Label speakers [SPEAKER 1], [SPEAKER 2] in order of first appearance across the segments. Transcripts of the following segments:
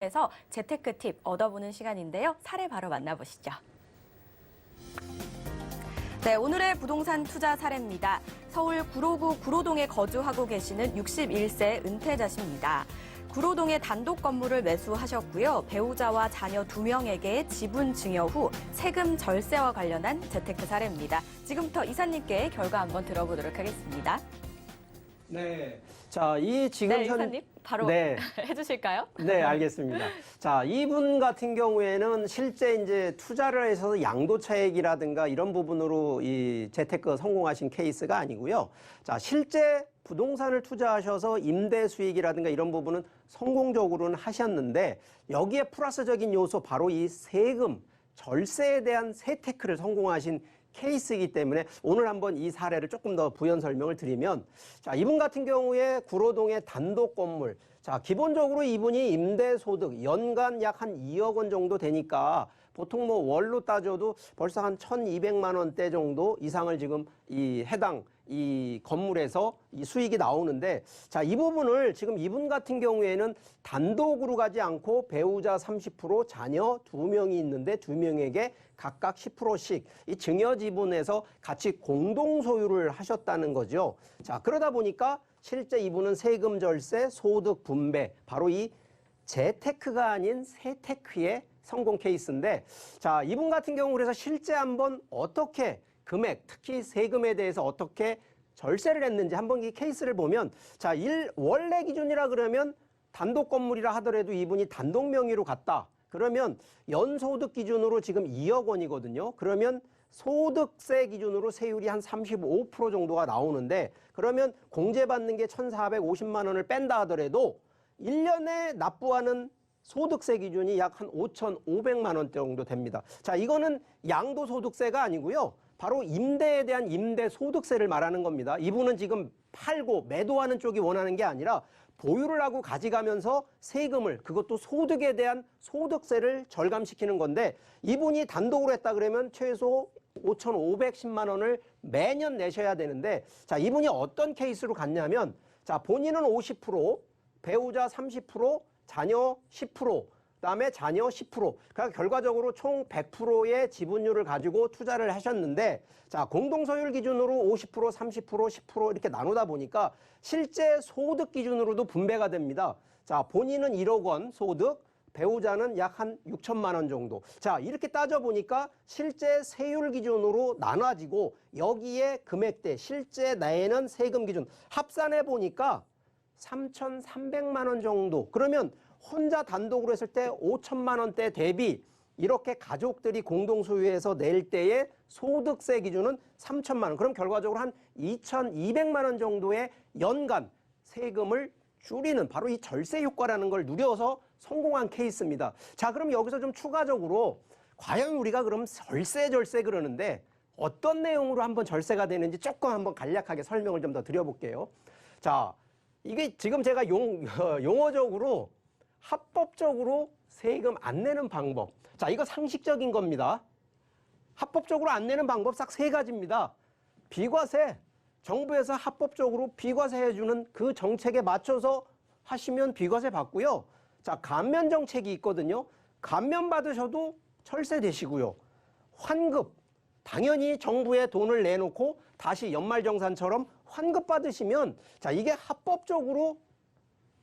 [SPEAKER 1] 에서 재테크 팁 얻어보는 시간인데요. 사례 바로 만나보시죠. 네, 오늘의 부동산 투자 사례입니다. 서울 구로구 구로동에 거주하고 계시는 61세 은퇴자십니다. 구로동에 단독 건물을 매수하셨고요. 배우자와 자녀 2명에게 지분 증여 후 세금 절세와 관련한 재테크 사례입니다. 지금부터 이사님께 결과 한번 들어보도록 하겠습니다.
[SPEAKER 2] 네. 자, 지금
[SPEAKER 1] 이사님 바로 해주실까요?
[SPEAKER 2] 네, 알겠습니다. 자, 이분 같은 경우에는 실제 이제 투자를 해서 양도차익이라든가 이런 부분으로 이 재테크 성공하신 케이스가 아니고요. 자, 실제 부동산을 투자하셔서 임대 수익이라든가 이런 부분은 성공적으로는 하셨는데 여기에 플러스적인 요소 바로 이 세금, 절세에 대한 세테크를 성공하신 케이스이기 때문에 오늘 한번 이 사례를 조금 더 부연 설명을 드리면, 자, 이분 같은 경우에 구로동의 단독 건물, 자, 기본적으로 이분이 임대소득 연간 약 한 2억 원 정도 되니까 보통 뭐 월로 따져도 벌써 한 1,200만 원대 정도 이상을 지금 이 해당 이 건물에서 이 수익이 나오는데, 자, 이 부분을 지금 이분 같은 경우에는 단독으로 가지 않고 배우자 30%, 자녀 2명이 있는데 2명에게 각각 10%씩 이 증여 지분에서 같이 공동 소유를 하셨다는 거죠. 자, 그러다 보니까 실제 이분은 세금 절세, 소득 분배, 바로 이 재테크가 아닌 세테크의 성공 케이스인데, 자, 이분 같은 경우 그래서 실제 한번 어떻게 금액, 특히 세금에 대해서 어떻게 절세를 했는지 한번 이 케이스를 보면, 자, 원래 기준이라 그러면 단독 건물이라 하더라도 이분이 단독 명의로 갔다. 그러면 연소득 기준으로 지금 2억 원이거든요. 그러면 소득세 기준으로 세율이 한 35% 정도가 나오는데, 그러면 공제받는 게 1,450만 원을 뺀다 하더라도 1년에 납부하는 소득세 기준이 약 한 5,500만 원 정도 됩니다. 자, 이거는 양도소득세가 아니고요. 바로 임대에 대한 임대소득세를 말하는 겁니다. 이분은 지금 팔고 매도하는 쪽이 원하는 게 아니라 보유를 하고 가져가면서 세금을, 그것도 소득에 대한 소득세를 절감시키는 건데, 이분이 단독으로 했다 그러면 최소 5,510만 원을 매년 내셔야 되는데, 자, 이분이 어떤 케이스로 갔냐면, 자, 본인은 50%, 배우자 30%, 자녀 10%, 그다음에 자녀 10%. 그러니까 결과적으로 총 100%의 지분율을 가지고 투자를 하셨는데, 자, 공동소유율 기준으로 50%, 30%, 10% 이렇게 나누다 보니까 실제 소득 기준으로도 분배가 됩니다. 자, 본인은 1억 원 소득, 배우자는 약 한 6천만 원 정도. 자, 이렇게 따져보니까 실제 세율 기준으로 나눠지고 여기에 금액대, 실제 내는 세금 기준 합산해 보니까 3,300만 원 정도. 그러면 혼자 단독으로 했을 때 5천만 원대 대비 이렇게 가족들이 공동 소유해서 낼 때의 소득세 기준은 3천만 원. 그럼 결과적으로 한 2,200만 원 정도의 연간 세금을 줄이는 바로 이 절세 효과라는 걸 누려서 성공한 케이스입니다. 자, 그럼 여기서 좀 추가적으로 과연 우리가 그럼 절세 그러는데 어떤 내용으로 한번 절세가 되는지 조금 한번 간략하게 설명을 좀 더 드려볼게요. 자, 이게 지금 제가 용어적으로 합법적으로 세금 안 내는 방법. 자, 이거 상식적인 겁니다. 합법적으로 안 내는 방법 딱 3가지입니다. 비과세. 정부에서 합법적으로 비과세 해주는 그 정책에 맞춰서 하시면 비과세 받고요. 자, 감면 정책이 있거든요. 감면 받으셔도 철세되시고요. 환급. 당연히 정부에 돈을 내놓고 다시 연말정산처럼 환급 받으시면, 자, 이게 합법적으로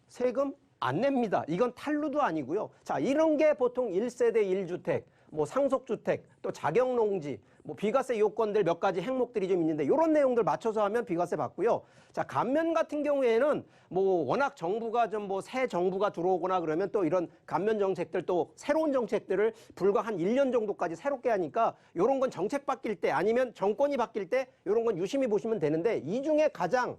[SPEAKER 2] 세금 안 냅니다. 이건 탈루도 아니고요. 자, 이런 게 보통 1세대 1주택, 뭐 상속주택, 또 자격농지, 뭐 비과세 요건들 몇 가지 항목들이 좀 있는데 이런 내용들 맞춰서 하면 비과세 받고요. 자, 감면 같은 경우에는 뭐 워낙 정부가 좀 뭐 새 정부가 들어오거나 그러면 또 이런 감면 정책들 또 새로운 정책들을 불과 한 1년 정도까지 새롭게 하니까 이런 건 정책 바뀔 때 아니면 정권이 바뀔 때 이런 건 유심히 보시면 되는데, 이 중에 가장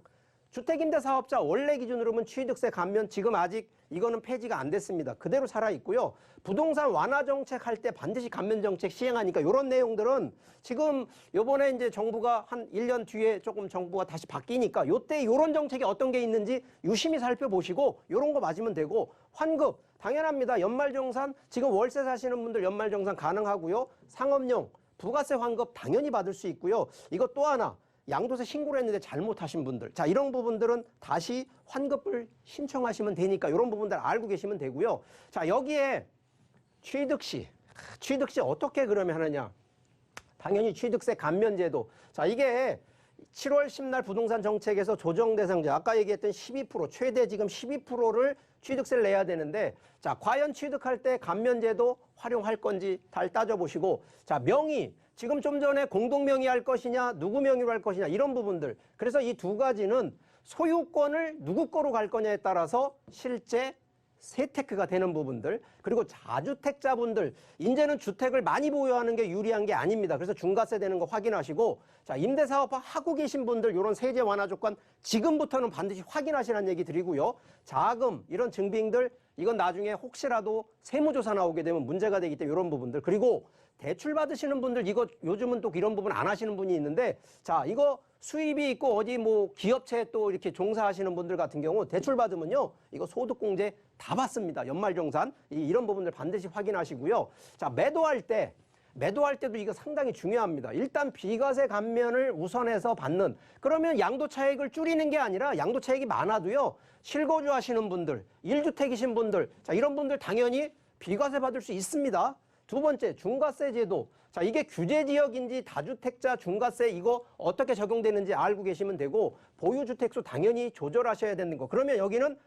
[SPEAKER 2] 주택임대사업자 원래 기준으로는 취득세 감면 지금 아직 이거는 폐지가 안 됐습니다. 그대로 살아있고요. 부동산 완화 정책 할 때 반드시 감면 정책 시행하니까 이런 내용들은 지금 요번에 이제 정부가 한 1년 뒤에 조금 정부가 다시 바뀌니까 요때 요런 정책이 어떤 게 있는지 유심히 살펴보시고 요런 거 맞으면 되고, 환급 당연합니다. 연말정산 지금 월세 사시는 분들 연말정산 가능하고요. 상업용 부가세 환급 당연히 받을 수 있고요. 이거 또 하나, 양도세 신고를 했는데 잘못하신 분들, 자 이런 부분들은 다시 환급을 신청하시면 되니까 이런 부분들 알고 계시면 되고요. 자 여기에 취득시 어떻게 그러면 하느냐? 당연히 취득세 감면제도. 자 이게 7월 10날 부동산 정책에서 조정 대상자 아까 얘기했던 12% 최대 지금 12%를 취득세를 내야 되는데 자 과연 취득할 때 감면제도 활용할 건지 잘 따져보시고 자 명의 지금 좀 전에 공동 명의할 것이냐 누구 명의로 할 것이냐 이런 부분들 그래서 이 두 가지는 소유권을 누구 거로 갈 거냐에 따라서 실제 세테크가 되는 부분들 그리고 자주택자분들 이제는 주택을 많이 보유하는 게 유리한 게 아닙니다. 그래서 중과세 되는 거 확인하시고 자 임대사업 하고 계신 분들 이런 세제 완화 조건 지금부터는 반드시 확인하시라는 얘기 드리고요. 자금 이런 증빙들 이건 나중에 혹시라도 세무조사 나오게 되면 문제가 되기 때문에 이런 부분들 그리고 대출 받으시는 분들 이거 요즘은 또 이런 부분 안 하시는 분이 있는데 자 이거 수입이 있고 어디 뭐 기업체에 또 이렇게 종사하시는 분들 같은 경우 대출 받으면요 이거 소득공제 다 받습니다. 연말정산 이런 부분들 반드시 확인하시고요. 자 매도할 때도 이거 상당히 중요합니다. 일단 비과세 감면을 우선해서 받는 그러면 양도차익을 줄이는 게 아니라 양도차익이 많아도요 실거주 하시는 분들 1주택이신 분들 자 이런 분들 당연히 비과세 받을 수 있습니다. 두 번째 중과세 제도 자 이게 규제지역인지 다주택자 중과세 이거 어떻게 적용되는지 알고 계시면 되고 보유주택수 당연히 조절하셔야 되는 거 그러면 여기는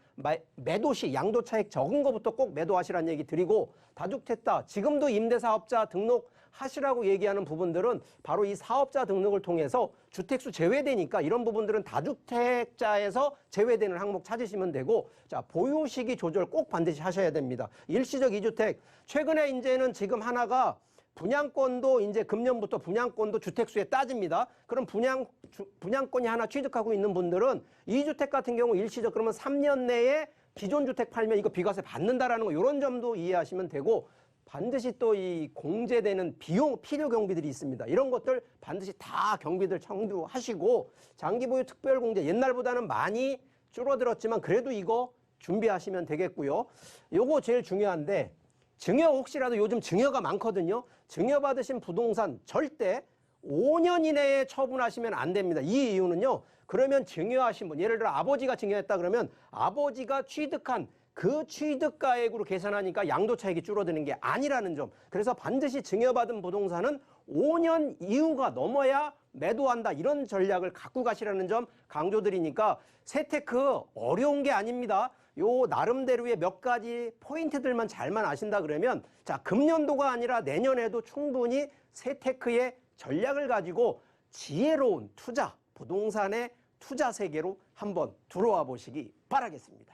[SPEAKER 2] 매도시 양도차익 적은 거부터 꼭 매도하시라는 얘기 드리고 다주택자 지금도 임대사업자 등록하시라고 얘기하는 부분들은 바로 이 사업자 등록을 통해서 주택수 제외되니까 이런 부분들은 다주택자에서 제외되는 항목 찾으시면 되고 자 보유 시기 조절 꼭 반드시 하셔야 됩니다. 일시적 2주택 최근에 이제는 지금 하나가 분양권도 이제 금년부터 분양권도 주택수에 따집니다. 그럼 분양권이 하나 취득하고 있는 분들은 2주택 같은 경우 일시적 그러면 3년 내에 기존 주택 팔면 이거 비과세 받는다라는 거 이런 점도 이해하시면 되고 반드시 또 이 공제되는 비용 필요 경비들이 있습니다. 이런 것들 반드시 다 경비들 청구하시고 장기 보유 특별 공제 옛날보다는 많이 줄어들었지만 그래도 이거 준비하시면 되겠고요. 요거 제일 중요한데 증여 혹시라도 요즘 증여가 많거든요. 증여 받으신 부동산 절대 5년 이내에 처분하시면 안 됩니다. 이 이유는요. 그러면 증여하신 분 예를 들어 아버지가 증여했다 그러면 아버지가 취득한 그 취득가액으로 계산하니까 양도차익이 줄어드는 게 아니라는 점. 그래서 반드시 증여받은 부동산은 5년 이후가 넘어야 매도한다. 이런 전략을 갖고 가시라는 점 강조드리니까 세테크 어려운 게 아닙니다. 요 나름대로의 몇 가지 포인트들만 잘만 아신다 그러면 자 금년도가 아니라 내년에도 충분히 세테크의 전략을 가지고 지혜로운 투자, 부동산의 투자 세계로 한번 들어와 보시기 바라겠습니다.